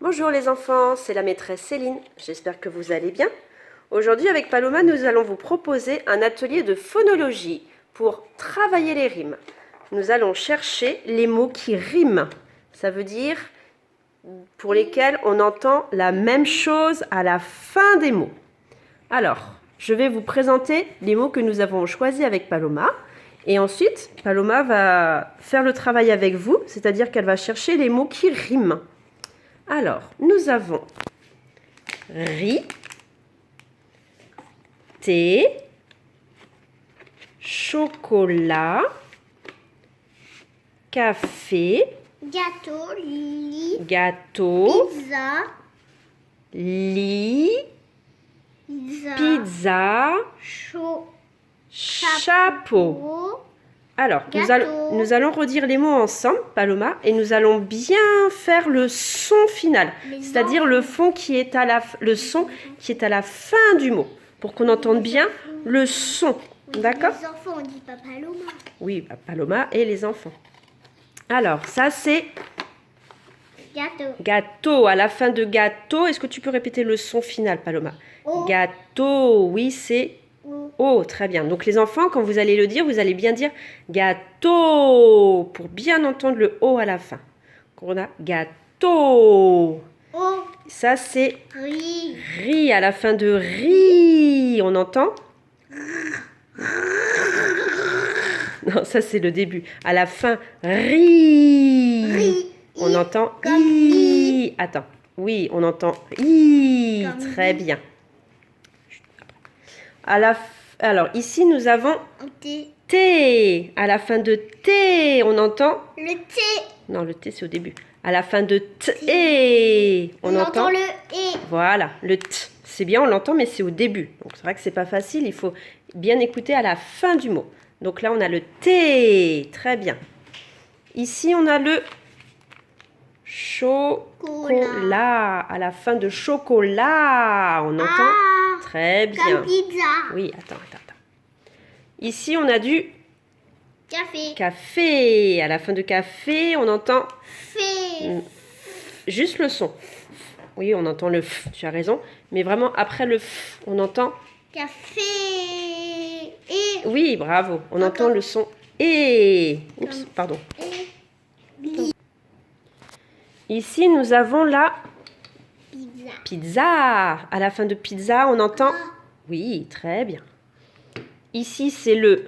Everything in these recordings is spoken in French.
Bonjour les enfants, c'est la maîtresse Céline, j'espère que vous allez bien. Aujourd'hui avec Paloma, nous allons vous proposer un atelier de phonologie pour travailler les rimes. Nous allons chercher les mots qui riment, ça veut dire pour lesquels on entend la même chose à la fin des mots. Alors, je vais vous présenter les mots que nous avons choisis avec Paloma. Et ensuite, Paloma va faire le travail avec vous, c'est-à-dire qu'elle va chercher les mots qui riment. Alors, nous avons riz, thé, chocolat, café, Gâteau, lit, gâteau, pizza, lit, pizza, chapeau. Alors, nous allons redire les mots ensemble, Paloma, et nous allons bien faire le son final, c'est-à-dire le son qui est à la fin du mot, pour qu'on entende bien le son. D'accord? Les enfants, on dit pas Paloma. Oui, Paloma et les enfants. Alors, ça c'est Gâteau. gâteau. À la fin de gâteau, est-ce que tu peux répéter le son final, Paloma? O. Gâteau, oui, c'est O. oh, très bien. Donc les enfants, quand vous allez le dire, vous allez bien dire gâteau pour bien entendre le O à la fin. Donc, on a gâteau. O. Ça c'est Riz. riz. À la fin de riz, on entend? Non, ça c'est le début. À la fin, riz. Riz. On entend Comme i. Attends. Oui, on entend i. Comme Très i. bien. Alors, ici, nous avons Thé. T. À la fin de T, on entend? Le thé. Non, le T, c'est au début. À la fin de T, on entend? Le et. Voilà, le T. C'est bien, on l'entend, mais c'est au début. Donc, c'est vrai que c'est pas facile. Il faut bien écouter à la fin du mot. Donc là, on a le T. Très bien. Ici, on a le chocolat. À la fin de chocolat, on entend? Ah, Très bien. comme pizza. Oui, attends. Ici, on a du Café. café. À la fin de café, on entend Fait. juste le son. Oui, on entend le f, tu as raison. Mais vraiment, après le f, on entend... Café. Et. Oui, bravo. On Encore. entend le son et. Oups, pardon. Et. Ici, nous avons la Pizza. pizza. À la fin de pizza, on entend... Oui, très bien. Ici, c'est le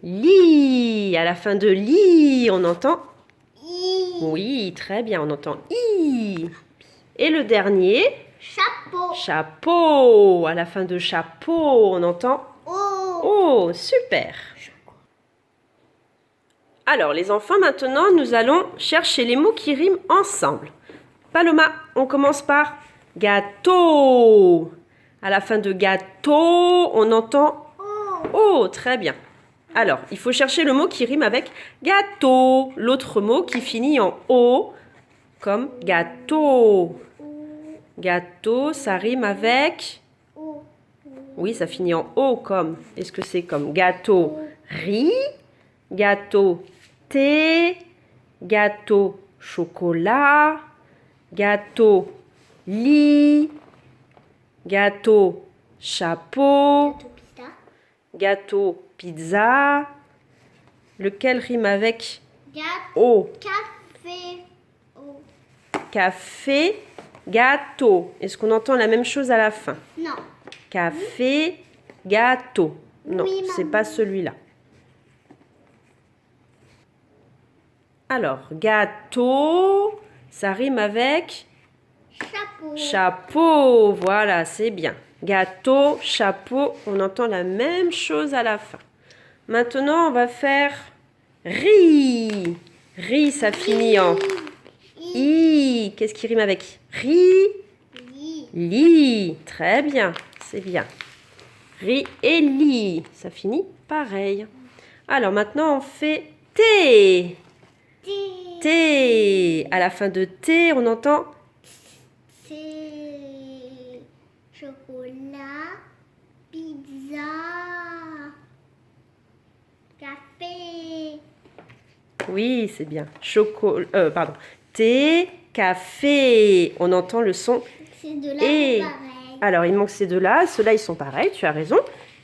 lit. À la fin de lit, on entend... Oui, très bien, on entend i. Et le dernier, Chapeau. chapeau. À la fin de chapeau, on entend Oh. oh, super. Alors, les enfants, maintenant, nous allons chercher les mots qui riment ensemble. Paloma, on commence par gâteau. À la fin de gâteau, on entend oh, très bien. Alors, il faut chercher le mot qui rime avec gâteau. L'autre mot qui finit en o, comme gâteau. Gâteau, ça rime avec... Oui, ça finit en o comme... Est-ce que c'est comme gâteau riz, gâteau thé, gâteau chocolat, gâteau lit, gâteau chapeau, gâteau pizza. Lequel rime avec o? Café. Oh. Café, gâteau. Est-ce qu'on entend la même chose à la fin? Non. Café, gâteau. Non, Oui, c'est maman. pas celui-là. Alors, gâteau, ça rime avec Chapeau. chapeau. Voilà, c'est bien. Gâteau, chapeau, on entend la même chose à la fin. Maintenant, on va faire riz. Riz, ça finit en i. Qu'est-ce qui rime avec riz? Lit. Très bien, c'est bien. Riz et lit, ça finit pareil. Alors maintenant, on fait thé. Thé. À la fin de thé, on entend C'est chocolat, pizza, café. oui, c'est bien. Pardon. Thé, Café. On entend le son. C'est de là Et pareil. alors, il manque ces deux-là. Ceux-là, ils sont pareils, tu as raison.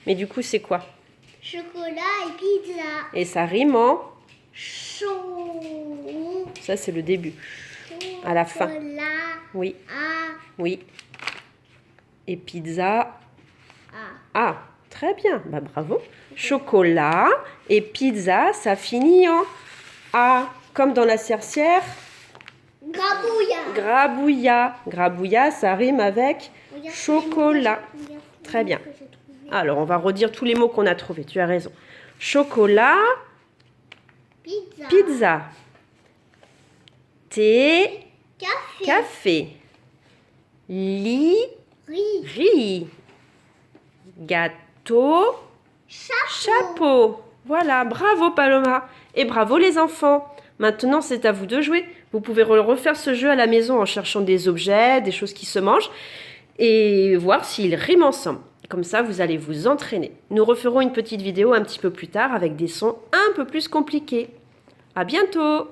Mais du coup, c'est quoi? Chocolat et pizza. Et ça rime en... Chaud. Ça, c'est le début. À la fin. Chocolat. Oui, Ah. oui. Et pizza. Ah. Ah, très bien. Bah, bravo. Chocolat et pizza, ça finit en A. Comme dans la Cercière. Grabouilla. Grabouilla. Grabouilla, ça rime avec chocolat. Très bien. Alors, on va redire tous les mots qu'on a trouvés. Tu as raison. Chocolat, Pizza. pizza, thé, Café. café, lit, Riz. riz, gâteau, chapeau. Voilà, bravo Paloma. Et bravo les enfants. Maintenant, c'est à vous de jouer. Vous pouvez refaire ce jeu à la maison en cherchant des objets, des choses qui se mangent et voir s'ils riment ensemble. Comme ça, vous allez vous entraîner. Nous referons une petite vidéo un petit peu plus tard avec des sons un peu plus compliqués. À bientôt!